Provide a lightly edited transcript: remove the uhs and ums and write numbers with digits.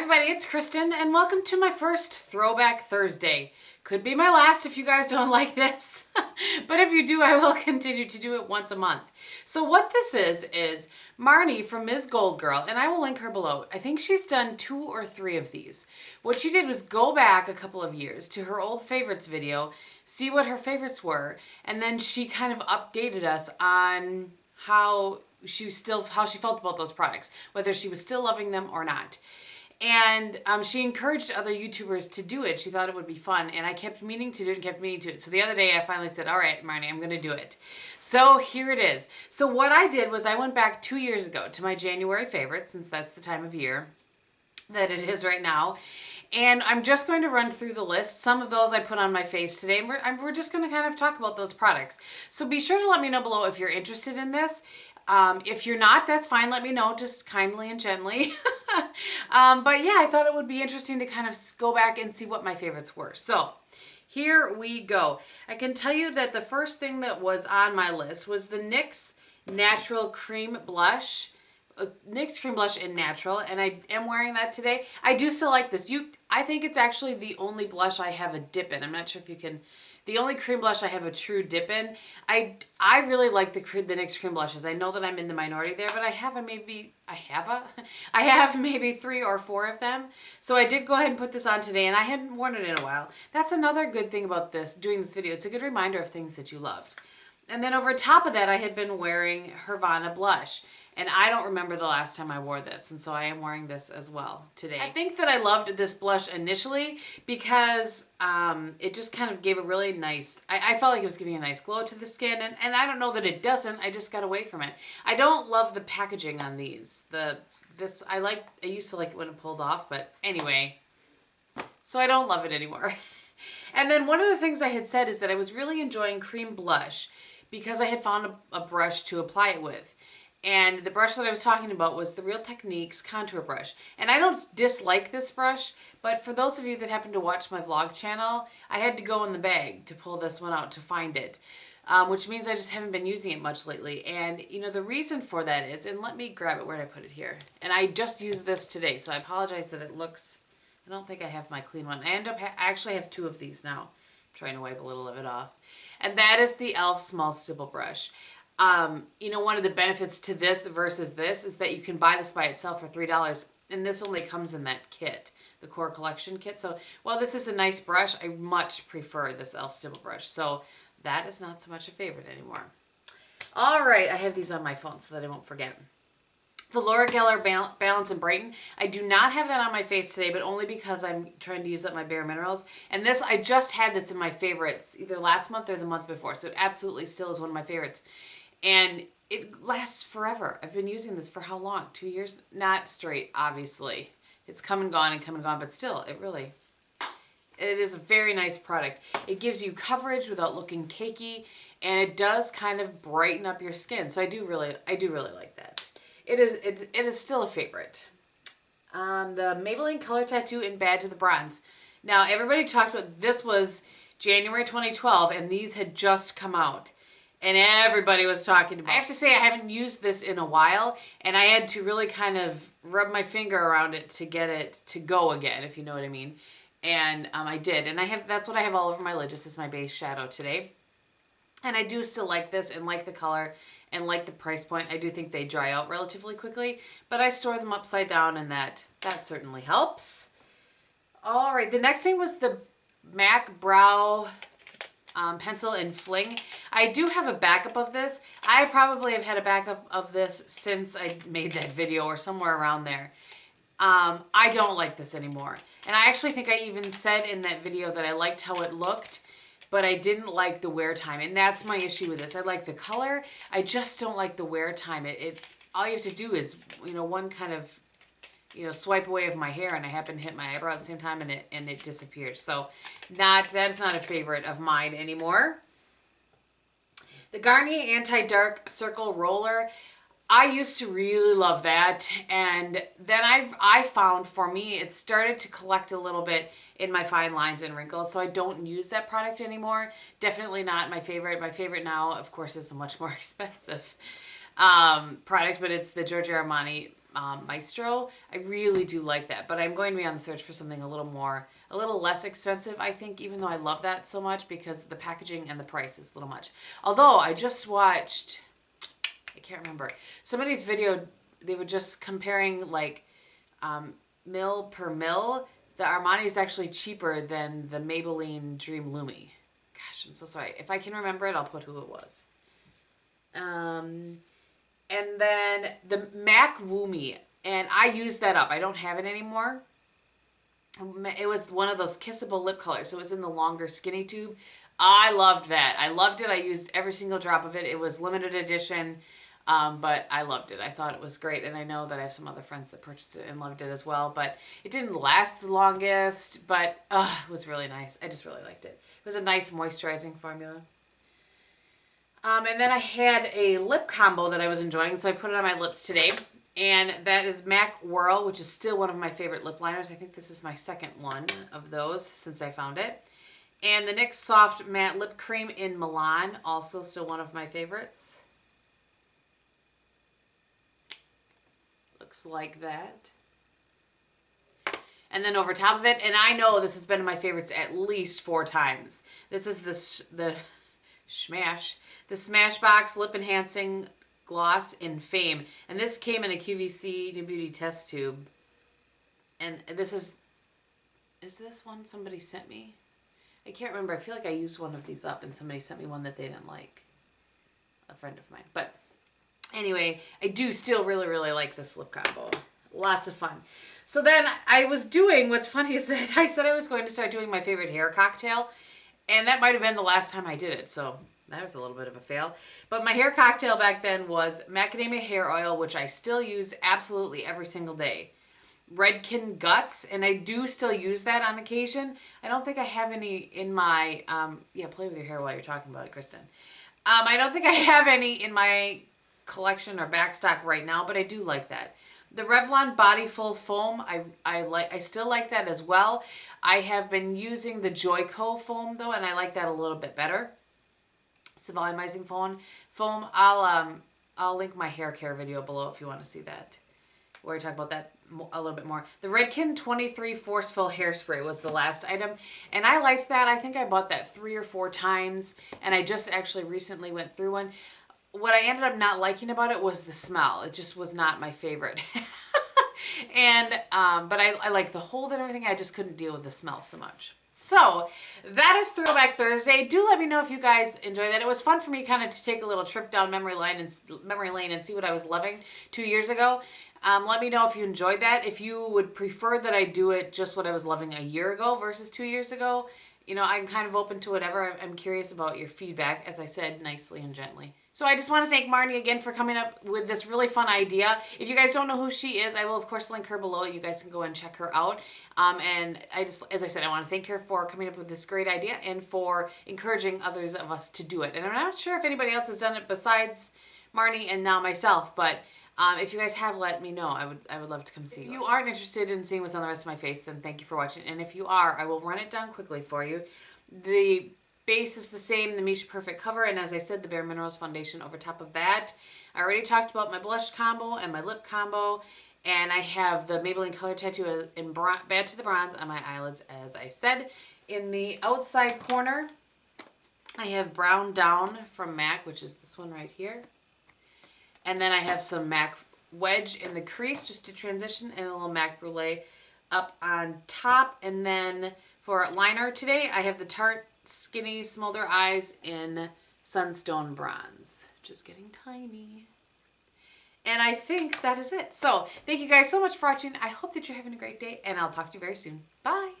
everybody, it's Kristin, and welcome to my first Throwback Thursday. Could be my last if you guys don't like this, but if you do, I will continue to do it once a month. So what this is Marnie from Ms. Gold Girl, and I will link her below. I think she's done 2 or 3 of these. What she did was go back a couple of years to her old favorites video, see what her favorites were, and then she kind of updated us on how she felt about those products, whether she was still loving them or not. And she encouraged other YouTubers to do it. She thought it would be fun, and I kept meaning to do it So the other day I finally said, all right, Marnie, I'm going to do it. So here it is. So what I did was I went back 2 years ago to my January favorites, since that's the time of year that it is right now. And I'm just going to run through the list. Some of those I put on my face today, and we're just going to kind of talk about those products. So be sure to let me know below if you're interested in this. If you're not, that's fine. Let me know, just kindly and gently. But yeah, I thought it would be interesting to kind of go back and see what my favorites were. So here we go. I can tell you that the first thing that was on my list was the NYX Natural Cream Blush. NYX Cream Blush in Natural, and I am wearing that today. I do still like this. I think it's actually the only blush I have a dip in. I'm not sure if you can... The only cream blush I have a true dip in. I really like the NYX cream blushes. I know that I'm in the minority there, but I have maybe 3 or 4 of them. So I did go ahead and put this on today, and I hadn't worn it in a while. That's another good thing about doing this video. It's a good reminder of things that you loved. And then over top of that, I had been wearing Hervana blush. And I don't remember the last time I wore this, and so I am wearing this as well today. I think that I loved this blush initially because it just kind of gave a really nice, I felt like it was giving a nice glow to the skin, and I don't know that it doesn't, I just got away from it. I don't love the packaging on these. I used to like it when it pulled off, but anyway, so I don't love it anymore. And then one of the things I had said is that I was really enjoying cream blush because I had found a brush to apply it with. And the brush that I was talking about was the Real Techniques contour brush. And I don't dislike this brush, but for those of you that happen to watch my vlog channel, I had to go in the bag to pull this one out to find it. Which means I just haven't been using it much lately. And, you know, the reason for that is, and let me grab it, where did I put it here? And I just used this today, so I apologize that it looks, I don't think I have my clean one. I actually have 2 of these now. I'm trying to wipe a little of it off. And that is the e.l.f. Small Stipple Brush. You know, one of the benefits to this versus this is that you can buy this by itself for $3, and this only comes in that kit, the core collection kit. So while this is a nice brush, I much prefer this e.l.f. Stipple Brush. So that is not so much a favorite anymore. All right, I have these on my phone so that I won't forget. The Laura Geller Balance and Brighten. I do not have that on my face today, but only because I'm trying to use up my Bare Minerals. And this, I just had this in my favorites either last month or the month before, so it absolutely still is one of my favorites. And it lasts forever. I've been using this for how long? 2 years? Not straight, obviously. It's come and gone, but still, it is a very nice product. It gives you coverage without looking cakey, and it does kind of brighten up your skin. So I do really like that. It is still a favorite. The Maybelline Color Tattoo in Bad to the Bronze. Now, everybody talked about, this was January 2012, and these had just come out. And everybody was talking about it. I have to say I haven't used this in a while, and I had to really kind of rub my finger around it to get it to go again, if you know what I mean. And I did, and that's what I have all over my lid. This is my base shadow today. And I do still like this and like the color and like the price point. I do think they dry out relatively quickly, but I store them upside down, and that certainly helps. All right, the next thing was the MAC Brow pencil in Fling. I do have a backup of this. I probably have had a backup of this since I made that video or somewhere around there. I don't like this anymore. And I actually think I even said in that video that I liked how it looked, but I didn't like the wear time. And that's my issue with this. I like the color. I just don't like the wear time. All you have to do is, you know, one kind of, you know, swipe away of my hair, and I happen to hit my eyebrow at the same time, and it disappears. So that is not a favorite of mine anymore. The Garnier Anti-Dark Circle Roller. I used to really love that, and then I found, for me, it started to collect a little bit in my fine lines and wrinkles, so I don't use that product anymore. Definitely not my favorite. My favorite now, of course, is a much more expensive product, but it's the Giorgio Armani Maestro. I really do like that, but I'm going to be on the search for something a little less expensive, I think, even though I love that so much because the packaging and the price is a little much. Although I just watched, I can't remember, somebody's video, they were just comparing like mil per mil. The Armani is actually cheaper than the Maybelline Dream Lumi. Gosh, I'm so sorry. If I can remember it, I'll put who it was. And then the MAC Woomy, and I used that up. I don't have it anymore. It was one of those kissable lip colors, so it was in the longer skinny tube. I loved that. I loved it. I used every single drop of it. It was limited edition, but I loved it. I thought it was great, and I know that I have some other friends that purchased it and loved it as well, but it didn't last the longest, but it was really nice. I just really liked it. It was a nice moisturizing formula. And then I had a lip combo that I was enjoying, so I put it on my lips today. And that is MAC Whirl, which is still one of my favorite lip liners. I think this is my second one of those since I found it. And the NYX Soft Matte Lip Cream in Milan, also still one of my favorites. Looks like that. And then over top of it, and I know this has been in my favorites at least 4 times. This is the Smashbox Lip Enhancing Gloss in Fame. And this came in a QVC New Beauty test tube. And this is this one somebody sent me? I can't remember. I feel like I used one of these up and somebody sent me one that they didn't like. A friend of mine. But anyway, I do still really, really like this lip combo. Lots of fun. So then I was doing, what's funny is that I said I was going to start doing my favorite hair cocktail. And that might have been the last time I did it. So that was a little bit of a fail. But my hair cocktail back then was macadamia hair oil, which I still use absolutely every single day. Redken Guts, and I do still use that on occasion. I don't think I have any in my, play with your hair while you're talking about it, Kristin. I don't think I have any in my collection or backstock right now, but I do like that. The Revlon Body Full Foam, I still like that as well. I have been using the Joico foam though, and I like that a little bit better. It's a volumizing foam. I'll link my hair care video below if you want to see that, where I talk about that a little bit more. The Redken 23 Forceful Hairspray was the last item, and I liked that. I think I bought that 3 or 4 times, and I just actually recently went through one. What I ended up not liking about it was the smell. It just was not my favorite. And but I like the hold and everything. I just couldn't deal with the smell so much. So that is Throwback Thursday. Do let me know if you guys enjoy that. It was fun for me kind of to take a little trip down memory lane and see what I was loving 2 years ago. Let me know if you enjoyed that. If you would prefer that I do it just what I was loving a year ago versus 2 years ago. You know, I'm kind of open to whatever. I'm curious about your feedback, as I said, nicely and gently. So I just want to thank Marnie again for coming up with this really fun idea. If you guys don't know who she is, I will of course link her below. You guys can go and check her out. And as I said, I want to thank her for coming up with this great idea and for encouraging others of us to do it. And I'm not sure if anybody else has done it besides Marnie and now myself, but if you guys have, let me know. I would love to come see you. If you aren't interested in seeing what's on the rest of my face, then thank you for watching. And if you are, I will run it down quickly for you. The base is the same, the Mischa Perfect Cover, and as I said, the Bare Minerals foundation over top of that. I already talked about my blush combo and my lip combo, and I have the Maybelline Color Tattoo in Bad to the Bronze on my eyelids, as I said. In the outside corner, I have Brown Down from MAC, which is this one right here. And then I have some MAC Wedge in the crease just to transition, and a little MAC Brule up on top. And then for liner today, I have the Tarte Skinny Smolder Eyes in Sunstone Bronze. Just getting tiny. And I think that is it. So thank you guys so much for watching. I hope that you're having a great day, and I'll talk to you very soon. Bye.